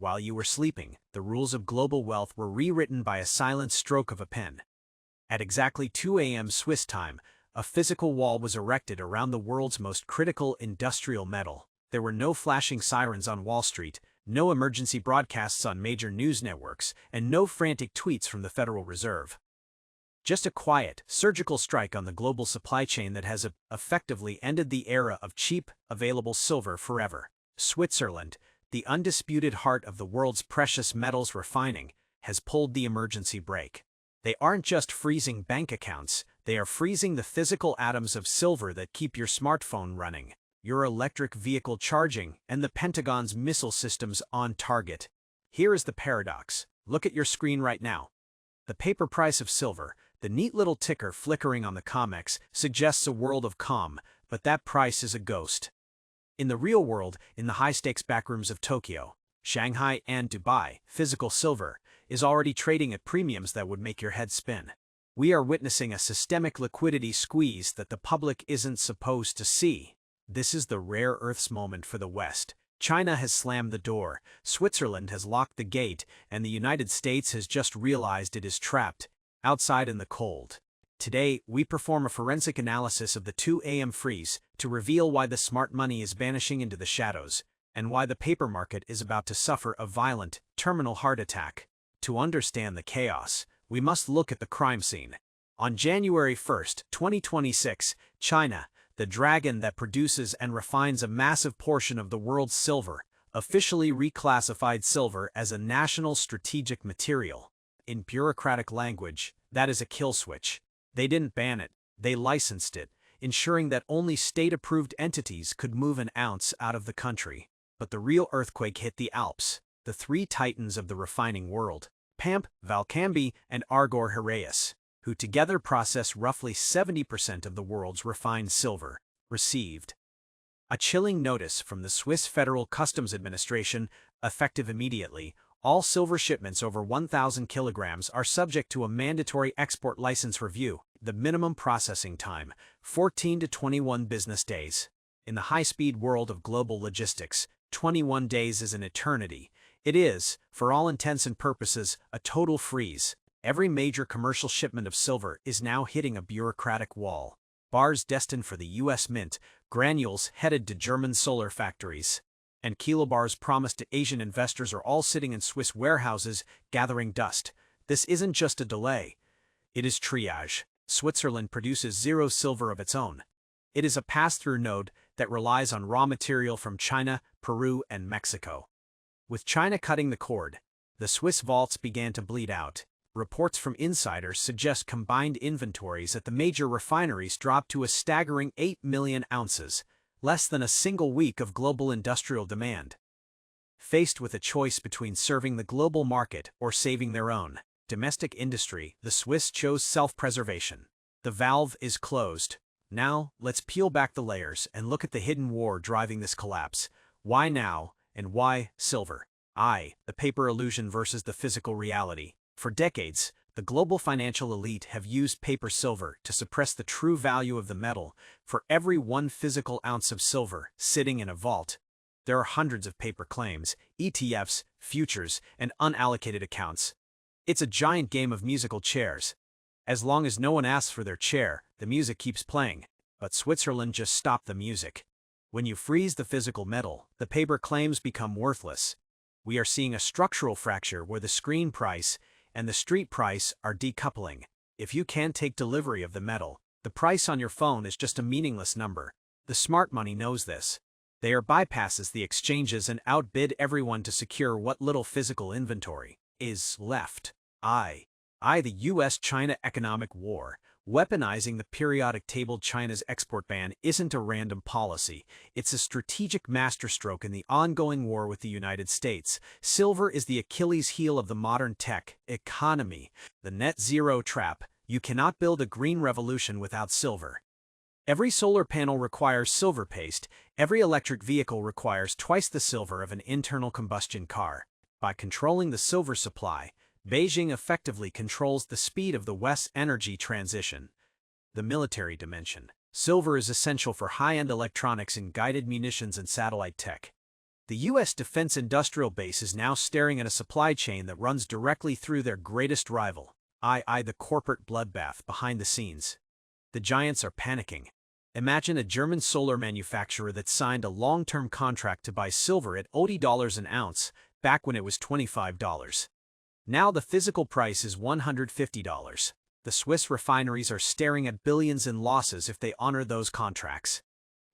While you were sleeping, the rules of global wealth were rewritten by a silent stroke of a pen. At exactly 2 a.m. Swiss time, a physical wall was erected around the world's most critical industrial metal. There were no flashing sirens on Wall Street, no emergency broadcasts on major news networks, and no frantic tweets from the Federal Reserve. Just a quiet, surgical strike on the global supply chain that has effectively ended the era of cheap, available silver forever. Switzerland, the undisputed heart of the world's precious metals refining, has pulled the emergency brake. They aren't just freezing bank accounts, they are freezing the physical atoms of silver that keep your smartphone running, your electric vehicle charging, and the Pentagon's missile systems on target. Here is the paradox. Look at your screen right now. The paper price of silver, the neat little ticker flickering on the COMEX, suggests a world of calm, but that price is a ghost. In the real world, in the high-stakes backrooms of Tokyo, Shanghai, and Dubai, physical silver is already trading at premiums that would make your head spin. We are witnessing a systemic liquidity squeeze that the public isn't supposed to see. This is the rare earth's moment for the West. China has slammed the door, Switzerland has locked the gate, and the United States has just realized it is trapped, outside in the cold. Today, we perform a forensic analysis of the 2 a.m. freeze to reveal why the smart money is vanishing into the shadows, and why the paper market is about to suffer a violent, terminal heart attack. To understand the chaos, we must look at the crime scene. On January 1, 2026, China, the dragon that produces and refines a massive portion of the world's silver, officially reclassified silver as a national strategic material. In bureaucratic language, that is a kill switch. They didn't ban it, they licensed it, ensuring that only state-approved entities could move an ounce out of the country. But the real earthquake hit the Alps, the three titans of the refining world, PAMP, Valcambi, and Argor-Heraeus, who together process roughly 70% of the world's refined silver, received a chilling notice from the Swiss Federal Customs Administration, effective immediately. All silver shipments over 1,000 kilograms are subject to a mandatory export license review. The minimum processing time, 14 to 21 business days. In the high-speed world of global logistics, 21 days is an eternity. It is, for all intents and purposes, a total freeze. Every major commercial shipment of silver is now hitting a bureaucratic wall. Bars destined for the U.S. Mint, granules headed to German solar factories, and kilobars promised to Asian investors are all sitting in Swiss warehouses, gathering dust. This isn't just a delay. It is triage. Switzerland produces zero silver of its own. It is a pass-through node that relies on raw material from China, Peru, and Mexico. With China cutting the cord, the Swiss vaults began to bleed out. Reports from insiders suggest combined inventories at the major refineries dropped to a staggering 8 million ounces, less than a single week of global industrial demand. Faced with a choice between serving the global market or saving their own domestic industry, the Swiss chose self-preservation. The valve is closed. Now, let's peel back the layers and look at the hidden war driving this collapse. Why now, and why silver? The paper illusion versus the physical reality. For decades, the global financial elite have used paper silver to suppress the true value of the metal. For every 1 physical ounce of silver sitting in a vault, there are hundreds of paper claims, ETFs, futures, and unallocated accounts. It's a giant game of musical chairs. As long as no one asks for their chair, the music keeps playing. But Switzerland just stopped the music. When you freeze the physical metal, the paper claims become worthless. We are seeing a structural fracture where the screen price and the street price are decoupling. If you can't take delivery of the metal, the price on your phone is just a meaningless number. The smart money knows this. They bypasses the exchanges and outbid everyone to secure what little physical inventory is left. The U.S.-China economic war. Weaponizing the periodic table. China's export ban isn't a random policy. It's a strategic masterstroke in the ongoing war with the United States. Silver is the Achilles heel of the modern tech economy. The net zero trap. You cannot build a green revolution without silver. Every solar panel requires silver paste. Every electric vehicle requires twice the silver of an internal combustion car. By controlling the silver supply, Beijing effectively controls the speed of the West's energy transition. The military dimension. Silver is essential for high-end electronics and guided munitions and satellite tech. The U.S. defense industrial base is now staring at a supply chain that runs directly through their greatest rival, the corporate bloodbath behind the scenes. The giants are panicking. Imagine a German solar manufacturer that signed a long-term contract to buy silver at $80 an ounce back when it was $25. Now the physical price is $150. The Swiss refineries are staring at billions in losses if they honor those contracts.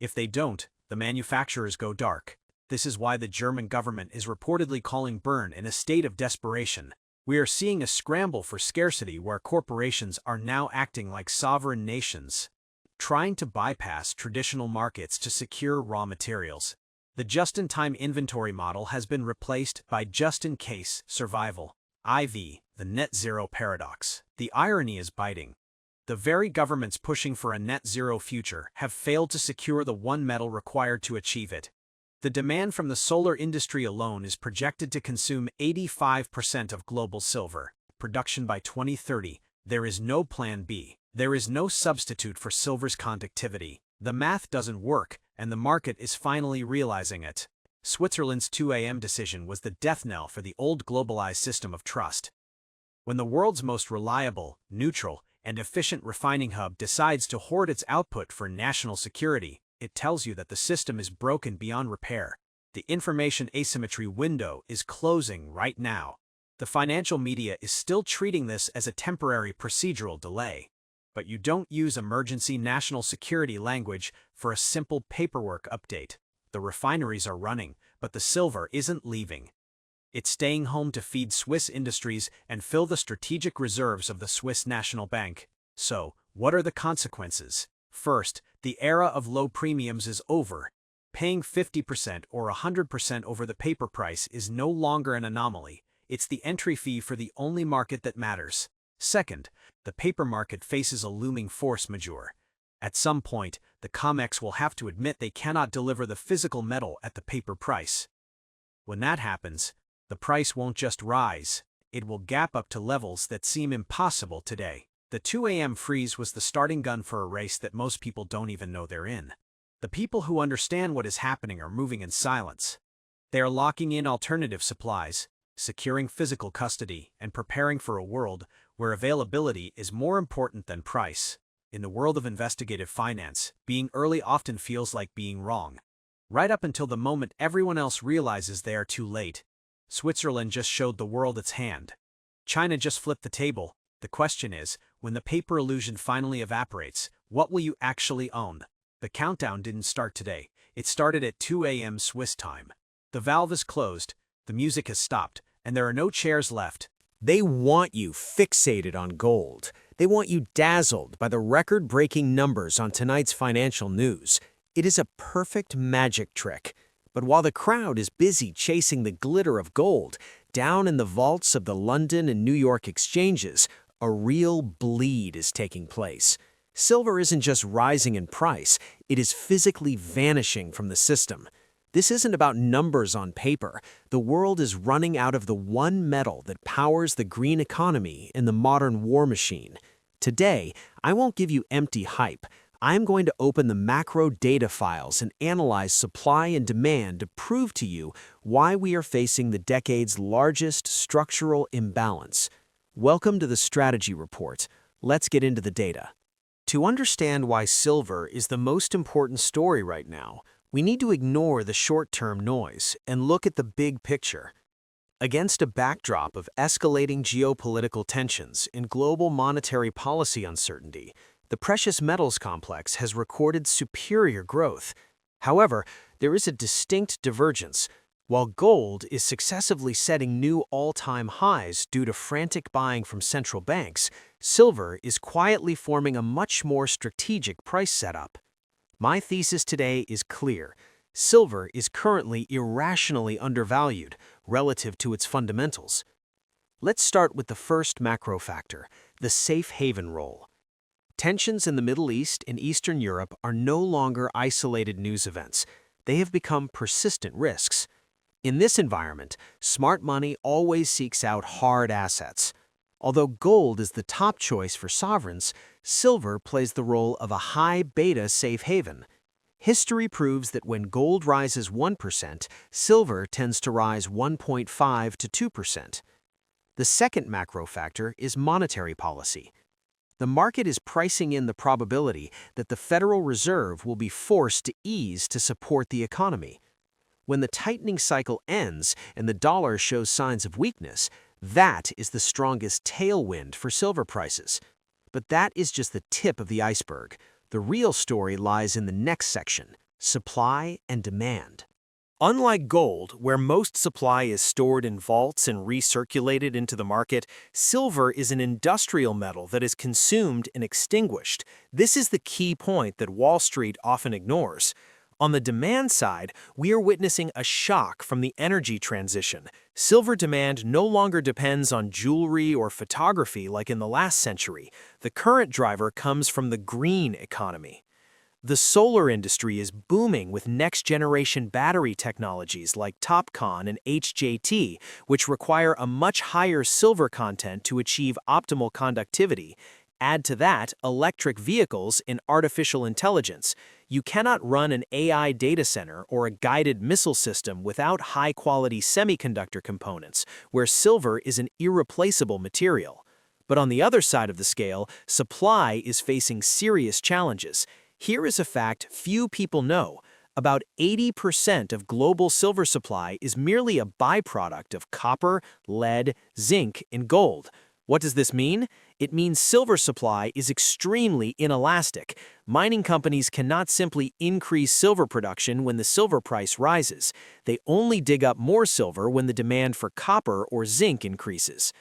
If they don't, the manufacturers go dark. This is why the German government is reportedly calling Bern in a state of desperation. We are seeing a scramble for scarcity where corporations are now acting like sovereign nations, trying to bypass traditional markets to secure raw materials. The just-in-time inventory model has been replaced by just-in-case survival, the net zero paradox. The irony is biting. The very governments pushing for a net zero future have failed to secure the one metal required to achieve it. The demand from the solar industry alone is projected to consume 85% of global silver production by 2030. There is no plan B. There is no substitute for silver's conductivity. The math doesn't work, and the market is finally realizing it. Switzerland's 2 a.m. decision was the death knell for the old globalized system of trust. When the world's most reliable, neutral, and efficient refining hub decides to hoard its output for national security, it tells you that the system is broken beyond repair. The information asymmetry window is closing right now. The financial media is still treating this as a temporary procedural delay. But you don't use emergency national security language for a simple paperwork update. The refineries are running, but the silver isn't leaving. It's staying home to feed Swiss industries and fill the strategic reserves of the Swiss National Bank. So, what are the consequences? First, the era of low premiums is over. Paying 50% or 100% over the paper price is no longer an anomaly. It's the entry fee for the only market that matters. Second, the paper market faces a looming force majeure. At some point, the COMEX will have to admit they cannot deliver the physical metal at the paper price. When that happens, the price won't just rise, it will gap up to levels that seem impossible today. The 2 a.m. freeze was the starting gun for a race that most people don't even know they're in. The people who understand what is happening are moving in silence. They are locking in alternative supplies, securing physical custody, and preparing for a world where availability is more important than price. In the world of investigative finance, being early often feels like being wrong. Right up until the moment everyone else realizes they are too late. Switzerland just showed the world its hand. China just flipped the table. The question is, when the paper illusion finally evaporates, what will you actually own? The countdown didn't start today. It started at 2 a.m. Swiss time. The valve is closed, the music has stopped, and there are no chairs left. They want you fixated on gold. They want you dazzled by the record-breaking numbers on tonight's financial news. It is a perfect magic trick. But while the crowd is busy chasing the glitter of gold, down in the vaults of the London and New York exchanges, a real bleed is taking place. Silver isn't just rising in price, it is physically vanishing from the system. This isn't about numbers on paper. The world is running out of the one metal that powers the green economy in the modern war machine. Today, I won't give you empty hype. I'm going to open the macro data files and analyze supply and demand to prove to you why we are facing the decade's largest structural imbalance. Welcome to the Strategy Report. Let's get into the data. To understand why silver is the most important story right now, we need to ignore the short-term noise and look at the big picture. Against a backdrop of escalating geopolitical tensions and global monetary policy uncertainty, the precious metals complex has recorded superior growth. However, there is a distinct divergence. While gold is successively setting new all-time highs due to frantic buying from central banks, silver is quietly forming a much more strategic price setup. My thesis today is clear. Silver is currently irrationally undervalued relative to its fundamentals. Let's start with the first macro factor, the safe haven role. Tensions in the Middle East and Eastern Europe are no longer isolated news events. They have become persistent risks. In this environment, smart money always seeks out hard assets. Although gold is the top choice for sovereigns, silver plays the role of a high beta safe haven. History proves that when gold rises 1%, silver tends to rise 1.5 to 2%. The second macro factor is monetary policy. The market is pricing in the probability that the Federal Reserve will be forced to ease to support the economy. When the tightening cycle ends and the dollar shows signs of weakness, that is the strongest tailwind for silver prices. But that is just the tip of the iceberg. The real story lies in the next section: supply and demand. Unlike gold, where most supply is stored in vaults and recirculated into the market, silver is an industrial metal that is consumed and extinguished. This is the key point that Wall Street often ignores. On the demand side, we are witnessing a shock from the energy transition. Silver demand no longer depends on jewelry or photography like in the last century. The current driver comes from the green economy. The solar industry is booming with next-generation battery technologies like TOPCon and HJT, which require a much higher silver content to achieve optimal conductivity. Add to that electric vehicles and artificial intelligence. You cannot run an AI data center or a guided missile system without high-quality semiconductor components, where silver is an irreplaceable material. But on the other side of the scale, supply is facing serious challenges. Here is a fact few people know. About 80% of global silver supply is merely a byproduct of copper, lead, zinc, and gold. What does this mean? It means silver supply is extremely inelastic. Mining companies cannot simply increase silver production when the silver price rises. They only dig up more silver when the demand for copper or zinc increases.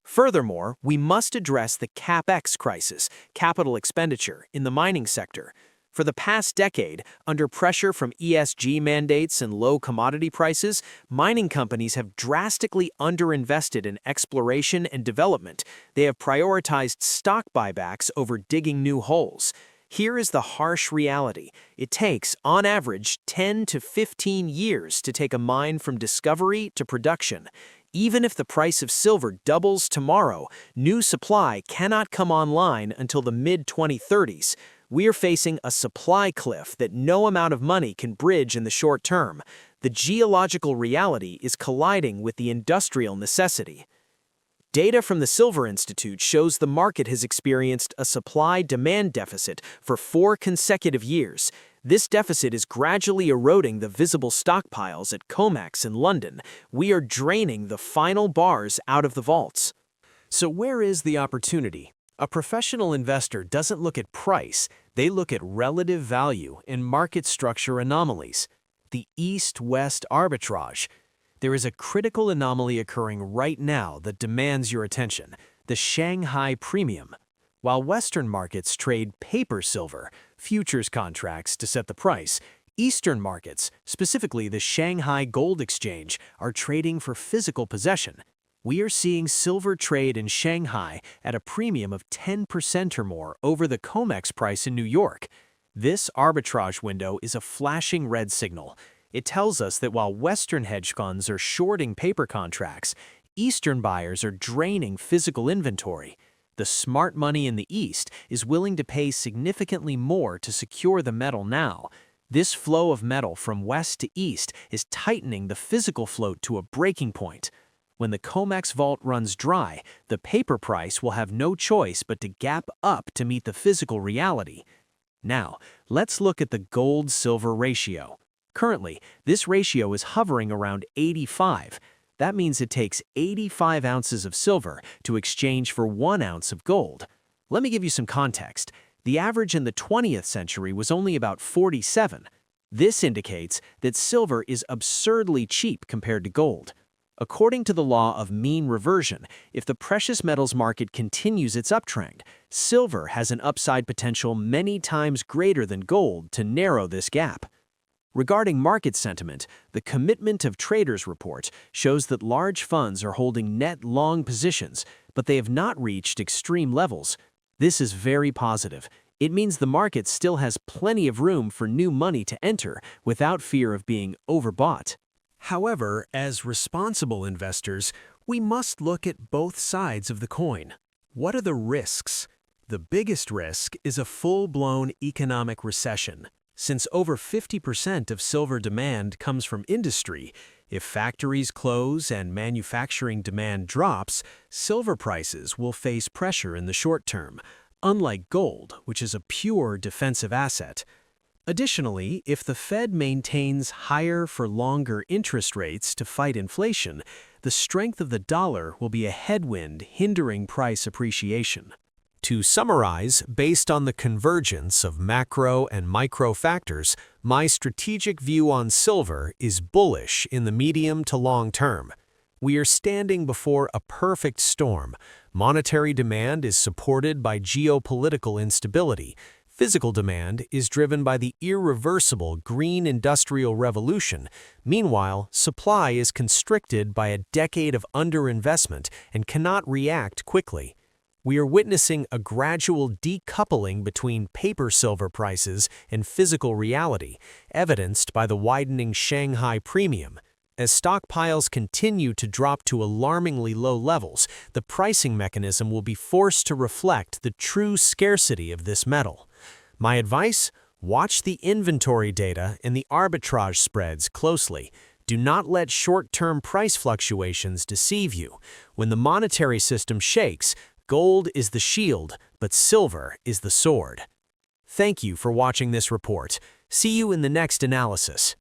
Furthermore, we must address the CapEx crisis, capital expenditure, in the mining sector. For the past decade, under pressure from ESG mandates and low commodity prices, mining companies have drastically underinvested in exploration and development. They have prioritized stock buybacks over digging new holes. Here is the harsh reality. It takes, on average, 10 to 15 years to take a mine from discovery to production. Even if the price of silver doubles tomorrow, new supply cannot come online until the mid-2030s. We are facing a supply cliff that no amount of money can bridge in the short term. The geological reality is colliding with the industrial necessity. Data from the Silver Institute shows the market has experienced a supply-demand deficit for 4 consecutive years. This deficit is gradually eroding the visible stockpiles at COMEX in London. We are draining the final bars out of the vaults. So where is the opportunity? A professional investor doesn't look at price, they look at relative value and market structure anomalies. The East-West arbitrage. There is a critical anomaly occurring right now that demands your attention: the Shanghai premium. While Western markets trade paper silver, futures contracts, to set the price, Eastern markets, specifically the Shanghai Gold Exchange, are trading for physical possession. We are seeing silver trade in Shanghai at a premium of 10% or more over the COMEX price in New York. This arbitrage window is a flashing red signal. It tells us that while Western hedge funds are shorting paper contracts, Eastern buyers are draining physical inventory. The smart money in the East is willing to pay significantly more to secure the metal now. This flow of metal from West to East is tightening the physical float to a breaking point. When the COMEX vault runs dry, the paper price will have no choice but to gap up to meet the physical reality. Now, let's look at the gold-silver ratio. Currently, this ratio is hovering around 85. That means it takes 85 ounces of silver to exchange for 1 ounce of gold. Let me give you some context. The average in the 20th century was only about 47. This indicates that silver is absurdly cheap compared to gold. According to the law of mean reversion, if the precious metals market continues its uptrend, silver has an upside potential many times greater than gold to narrow this gap. Regarding market sentiment, the Commitment of Traders report shows that large funds are holding net long positions, but they have not reached extreme levels. This is very positive. It means the market still has plenty of room for new money to enter without fear of being overbought. However, as responsible investors, we must look at both sides of the coin. What are the risks? The biggest risk is a full-blown economic recession. Since over 50% of silver demand comes from industry, if factories close and manufacturing demand drops, silver prices will face pressure in the short term, unlike gold, which is a pure defensive asset. Additionally, if the Fed maintains higher for longer interest rates to fight inflation, the strength of the dollar will be a headwind hindering price appreciation. To summarize, based on the convergence of macro and micro factors, my strategic view on silver is bullish in the medium to long term. We are standing before a perfect storm. Monetary demand is supported by geopolitical instability. Physical demand is driven by the irreversible green industrial revolution. Meanwhile, supply is constricted by a decade of underinvestment and cannot react quickly. We are witnessing a gradual decoupling between paper silver prices and physical reality, evidenced by the widening Shanghai premium. As stockpiles continue to drop to alarmingly low levels, the pricing mechanism will be forced to reflect the true scarcity of this metal. My advice? Watch the inventory data and the arbitrage spreads closely. Do not let short-term price fluctuations deceive you. When the monetary system shakes, gold is the shield, but silver is the sword. Thank you for watching this report. See you in the next analysis.